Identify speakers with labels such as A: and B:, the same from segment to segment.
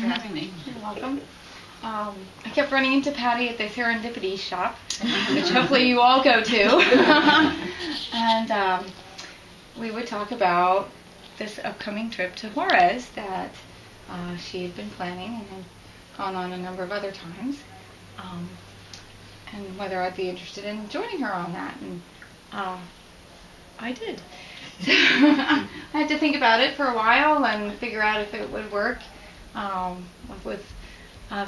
A: having me.
B: You're welcome. I kept running into Patty at the Serendipity shop, which hopefully you all go to. And we would talk about this upcoming trip to Juarez that she had been planning and had gone on a number of other times, and whether I'd be interested in joining her on that. And I did. I had to think about it for a while and figure out if it would work with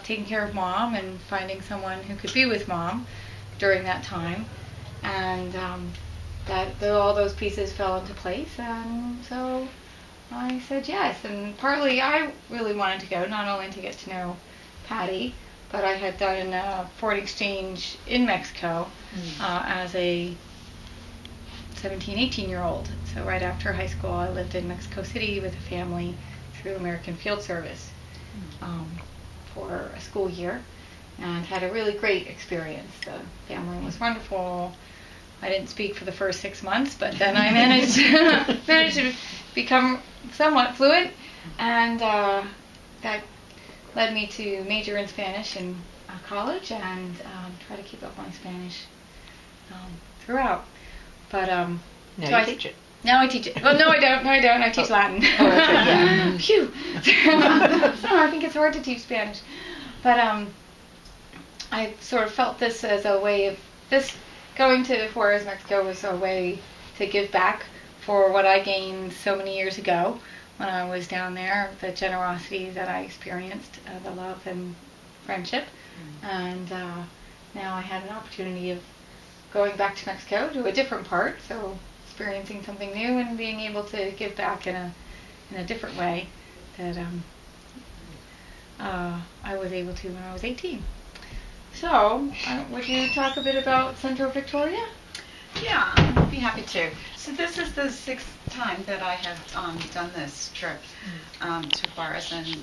B: taking care of Mom and finding someone who could be with Mom during that time. And all those pieces fell into place, and so I said yes. And partly I really wanted to go, not only to get to know Patty, but I had done a foreign exchange in Mexico as a 17, 18-year-old. So right after high school, I lived in Mexico City with a family through American Field Service for a school year, and had a really great experience. The family was wonderful. I didn't speak for the first 6 months, but then I managed to become somewhat fluent, and that led me to major in Spanish in college and try to keep up my Spanish throughout. But
C: now
B: so
C: you teach it.
B: Now I teach it. Well, no, I don't. I teach Latin.
C: Oh, that's right, yeah.
B: Phew. I think it's hard to teach Spanish. But I sort of felt this as a way of going to Juarez, Mexico was a way to give back for what I gained so many years ago when I was down there, the generosity that I experienced, the love and friendship. And now I had an opportunity of going back to Mexico to a different part, so experiencing something new and being able to give back in a different way that I was able to when I was 18. So, would you talk a bit about Centro Victoria?
A: Yeah, I'd be happy to. So this is the 6th time that I have done this trip to Juarez, and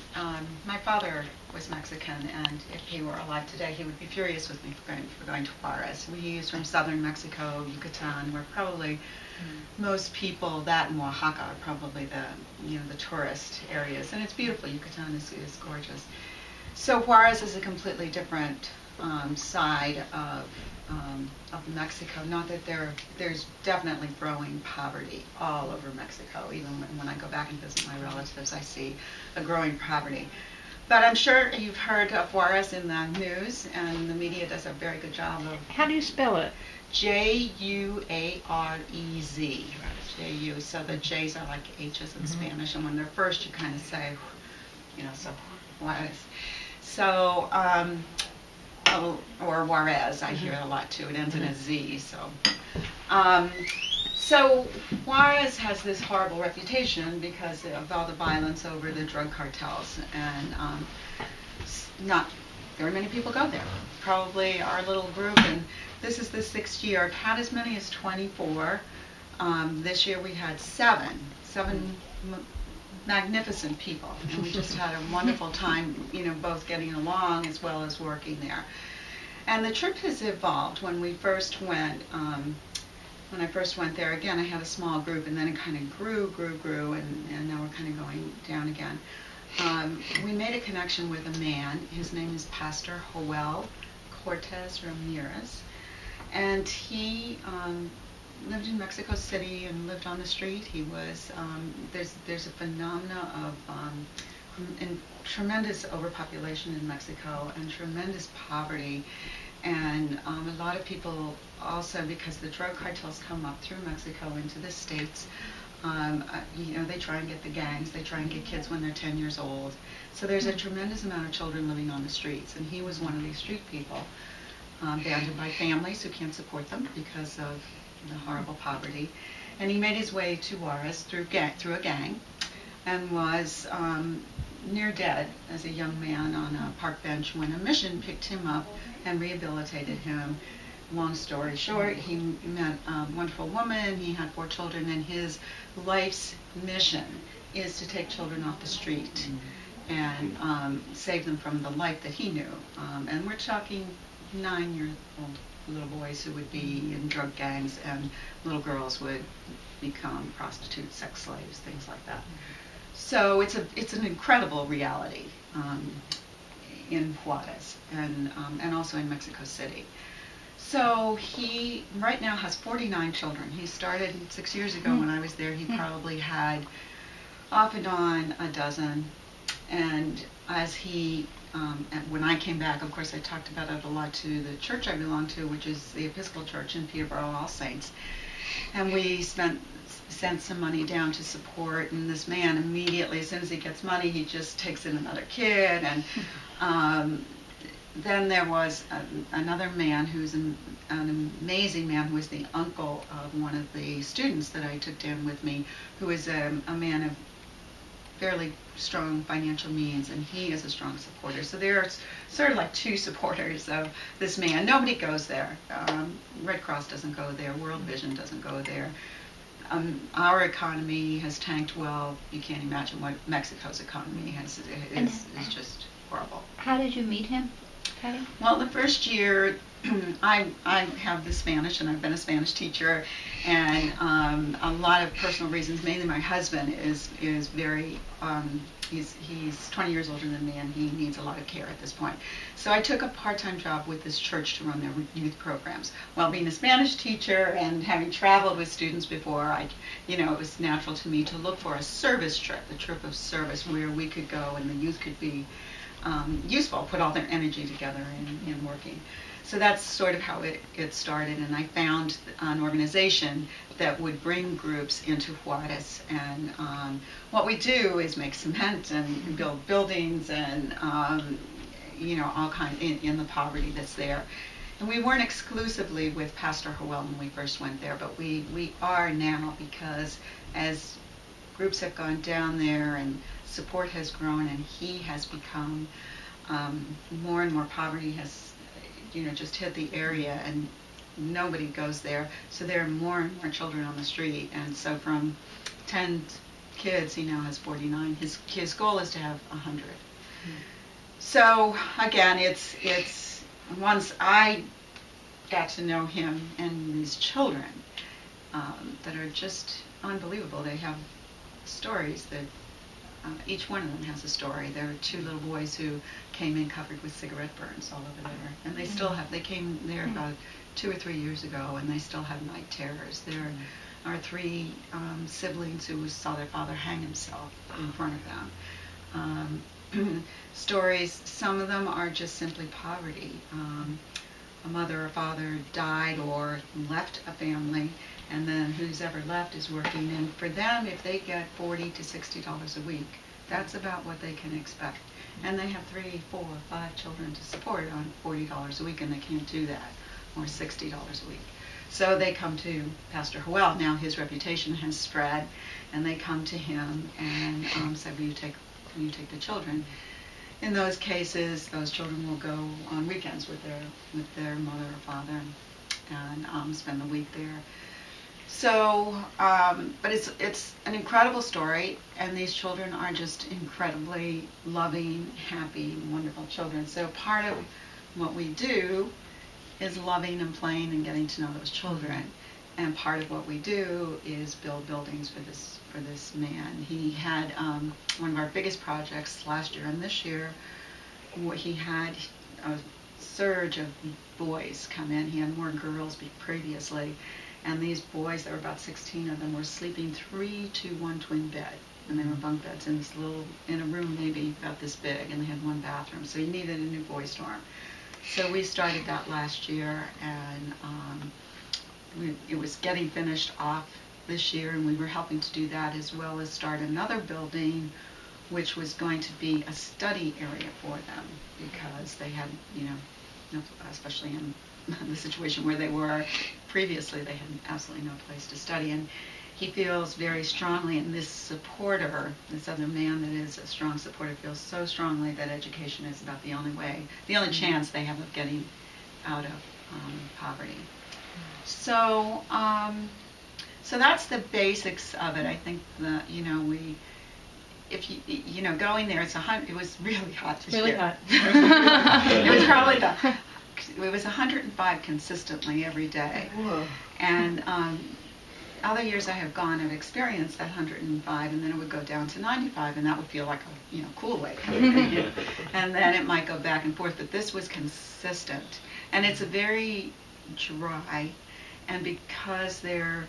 A: my father was Mexican, and if he were alive today, he would be furious with me for going to Juarez. He's from southern Mexico, Yucatan, where probably most people, that and Oaxaca, are probably the tourist areas, and it's beautiful. Yucatan is gorgeous. So Juarez is a completely different side of Mexico. Not that there's definitely growing poverty all over Mexico. Even when I go back and visit my relatives, I see a growing poverty. But I'm sure you've heard of Juarez in the news, and the media does a very good job of...
C: How do you spell it?
A: Juarez. J-U. So the J's are like H's in Spanish, and when they're first, you kind of say, so Juarez. So, or Juarez, I hear it a lot too. It ends in a Z, so. So Juarez has this horrible reputation because of all the violence over the drug cartels, and not very many people go there. Probably our little group, and this is the 6th year. I've had as many as 24. This year we had seven magnificent people, and we just had a wonderful time, both getting along as well as working there. And the trip has evolved. When we first went, when I first went there, again, I had a small group, and then it kind of grew, and now we're kind of going down again. We made a connection with a man. His name is Pastor Joel Cortez Ramirez, and he lived in Mexico City and lived on the street. He was, there's a phenomena of tremendous overpopulation in Mexico and tremendous poverty, and a lot of people also, because the drug cartels come up through Mexico into the States, they try and get the gangs, they try and get kids when they're 10 years old. So there's a tremendous amount of children living on the streets, and he was one of these street people, abandoned by families who can't support them because of the horrible poverty. And he made his way to Juarez through a gang, and was near dead as a young man on a park bench when a mission picked him up and rehabilitated him. Long story short, he met a wonderful woman, he had 4 children, and his life's mission is to take children off the street and save them from the life that he knew. And we're talking 9-year-old little boys who would be in drug gangs, and little girls would become prostitutes, sex slaves, things like that. So it's an incredible reality, in Juarez and also in Mexico City. So he right now has 49 children. He started 6 years ago when I was there. He probably had off and on a dozen. And as he, when I came back, of course I talked about it a lot to the church I belong to, which is the Episcopal Church in Peterborough, All Saints. And we sent some money down to support, and this man immediately, as soon as he gets money, he just takes in another kid. And then there was another man who's an amazing man, who was the uncle of one of the students that I took down with me, who is a man of fairly strong financial means, and he is a strong supporter. So there's sort of like two supporters of this man. Nobody goes there. Red Cross doesn't go there. World Vision doesn't go there. Our economy has tanked. Well, you can't imagine what Mexico's economy is just horrible.
C: How did you meet him, Patty?
A: Well, the first year, I have the Spanish, and I've been a Spanish teacher, and a lot of personal reasons. Mainly, my husband is very he's 20 years older than me, and he needs a lot of care at this point. So I took a part-time job with this church to run their youth programs. Well, being a Spanish teacher and having traveled with students before, it was natural to me to look for a service trip, a trip of service where we could go and the youth could be useful, put all their energy together in working. So that's sort of how it started, and I found an organization that would bring groups into Juarez, and what we do is make cement and build buildings and all kinds in the poverty that's there. And we weren't exclusively with Pastor Joel when we first went there, but we are now, because as groups have gone down there and support has grown, and he has become more and more poverty has just hit the area, and nobody goes there. So there are more and more children on the street, and so from 10 kids, he now has 49. His goal is to have 100. So again, it's once I got to know him and these children that are just unbelievable. They have stories that each one of them has a story. There are two little boys who came in covered with cigarette burns all over there, and they still have. They came there about 2 or 3 years ago, and they still have night terrors. There are 3 siblings who saw their father hang himself in front of them. Stories. Some of them are just simply poverty. A mother or father died or left a family, and then who's ever left is working. And for them, if they get $40 to $60 a week, that's about what they can expect. And they have 3, 4, 5 children to support on $40 a week, and they can't do that, or $60 a week. So they come to Pastor Joel. Now his reputation has spread, and they come to him and say, will you take the children? In those cases, those children will go on weekends with their mother or father and spend the week there. So, but it's an incredible story, and these children are just incredibly loving, happy, wonderful children. So part of what we do is loving and playing and getting to know those children, and part of what we do is build buildings for this man. He had one of our biggest projects last year and this year. He had a surge of boys come in. He had more girls previously. And these boys, there were about 16 of them, were sleeping 3 to 1 twin bed. And they were bunk beds in a room maybe about this big, and they had 1 bathroom. So you needed a new boys' dorm. So we started that last year, and it was getting finished off this year, and we were helping to do that, as well as start another building, which was going to be a study area for them, because they had, especially in the situation where they were previously, they had absolutely no place to study. And he feels very strongly, and this other man that is a strong supporter, feels so strongly that education is about the only chance they have of getting out of poverty. So that's the basics of it. I think going there, it was really hot this year.
C: Really hot.
A: It was probably it was 105 consistently every day.
C: Whoa.
A: And other years I have gone, I've experienced that 105, and then it would go down to 95, and that would feel like a Kool-Aid kind of thing. And then it might go back and forth, but this was consistent, and it's a very dry, and because it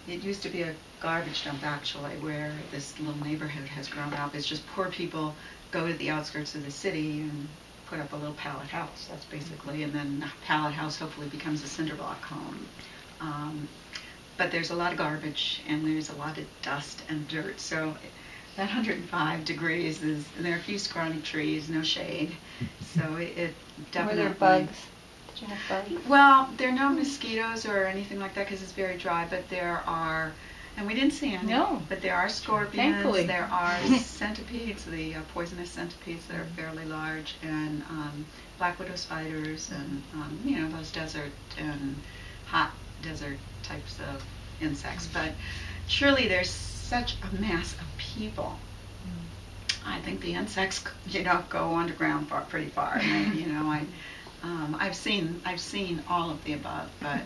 A: used to be a garbage dump actually, where this little neighborhood has grown up. It's just poor people go to the outskirts of the city and put up a little pallet house. That's basically, and then the pallet house hopefully becomes a cinder block home. But there's a lot of garbage and there's a lot of dust and dirt. So that 105 degrees and there are a few scrawny trees, no shade. So it definitely.
B: Were there bugs? Did you have bugs?
A: Well, there are no mosquitoes or anything like that because it's very dry, but there are, and we didn't see any.
B: No.
A: But there are scorpions.
B: Thankfully.
A: There are centipedes, the poisonous centipedes that are fairly large, and black widow spiders, and those desert and hot desert types of insects. But surely there's such a mass of people. I think the insects, go underground pretty far. And I've seen all of the above, but I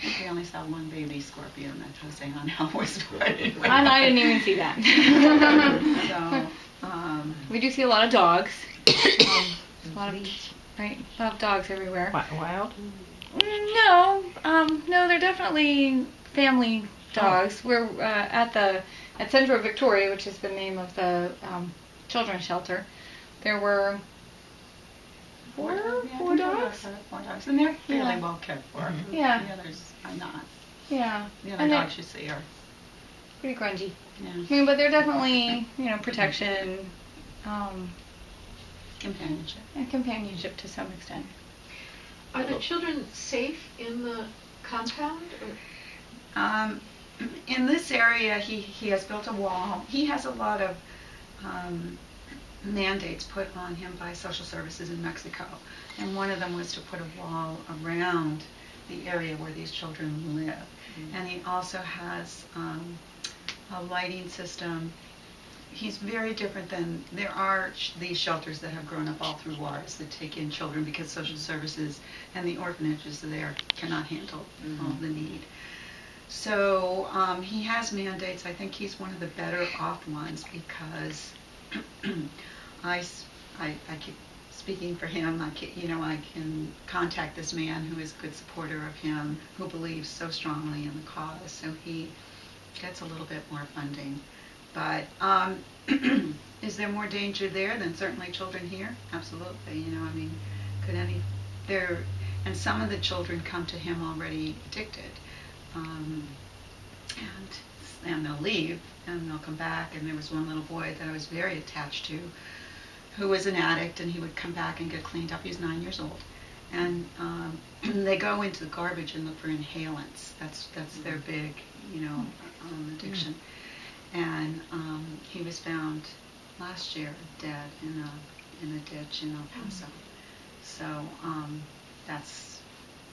A: think we only saw one baby scorpion that Jose Angel was fighting with.
B: I didn't even see that.
A: So,
B: we do see a lot of dogs. A lot of dogs everywhere.
D: Wild?
B: No, they're definitely family dogs. We're at Centro Victorio, which is the name of the children's shelter. There were four dogs.
A: Four dogs, and they're fairly well cared for.
B: Yeah.
A: The others are not.
B: Yeah.
A: The other dogs you see are
B: pretty grungy.
A: Yeah.
B: I mean, but they're definitely, protection,
A: companionship.
B: And companionship to some extent.
D: Are the children safe in the compound? Or?
A: In this area, he has built a wall. He has a lot of mandates put on him by social services in Mexico, and one of them was to put a wall around the area where these children live. And he also has a lighting system. He's very different than, there are these shelters that have grown up all through Juarez that take in children because social services and the orphanages there cannot handle all the need. So he has mandates. I think he's one of the better off ones because I keep speaking for him. I can contact this man who is a good supporter of him, who believes so strongly in the cause. So he gets a little bit more funding. But is there more danger there than certainly children here? Absolutely. And some of the children come to him already addicted. And they'll leave and they'll come back. And there was one little boy that I was very attached to who was an addict, and he would come back and get cleaned up. He was 9 years old. And they go into the garbage and look for inhalants. That's their big, addiction. And he was found last year dead in a ditch in El Paso. So that's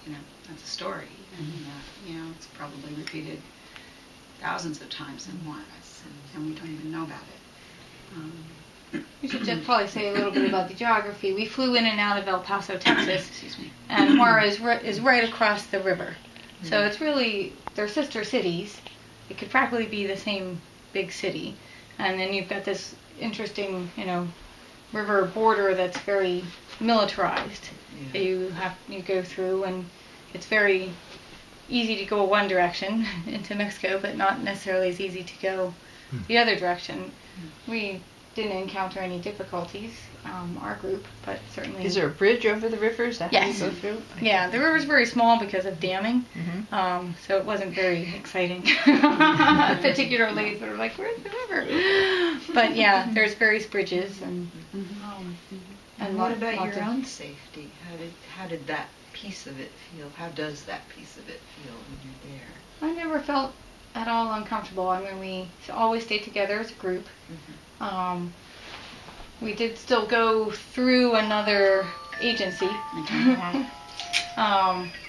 A: a story, and it's probably repeated thousands of times in Juarez, and we don't even know about it.
B: We should just probably say a little bit about the geography. We flew in and out of El Paso, Texas, and Juarez is right across the river. So it's really, they're sister cities. It could practically be the same big city. And then you've got this interesting, river border that's very militarized. That you go through, and it's very easy to go one direction into Mexico, but not necessarily as easy to go the other direction. We didn't encounter any difficulties, our group, but certainly...
D: Is there a bridge over the river? Is that how you go through?
B: Yeah, the river's very small because of damming, so it wasn't very exciting, particularly sort of like, where's the river? But yeah, there's various bridges and
E: what about your own safety? How did that piece of it feel? How does that piece of it feel when you're there?
B: I never felt at all uncomfortable. I mean, we always stayed together as a group. We did still go through another agency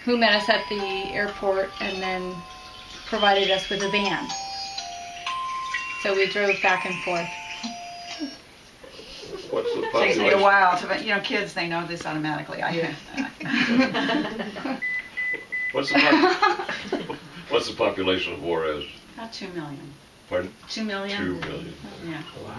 B: who met us at the airport and then provided us with a van. So we drove back and forth.
F: What's the
A: Takes
F: population?
A: me a while to, kids, they know this automatically.
F: What's What's the population of Juarez?
A: About 2 million.
F: Pardon?
A: 2 million.
F: 2 million.
A: Yeah.
F: Wow.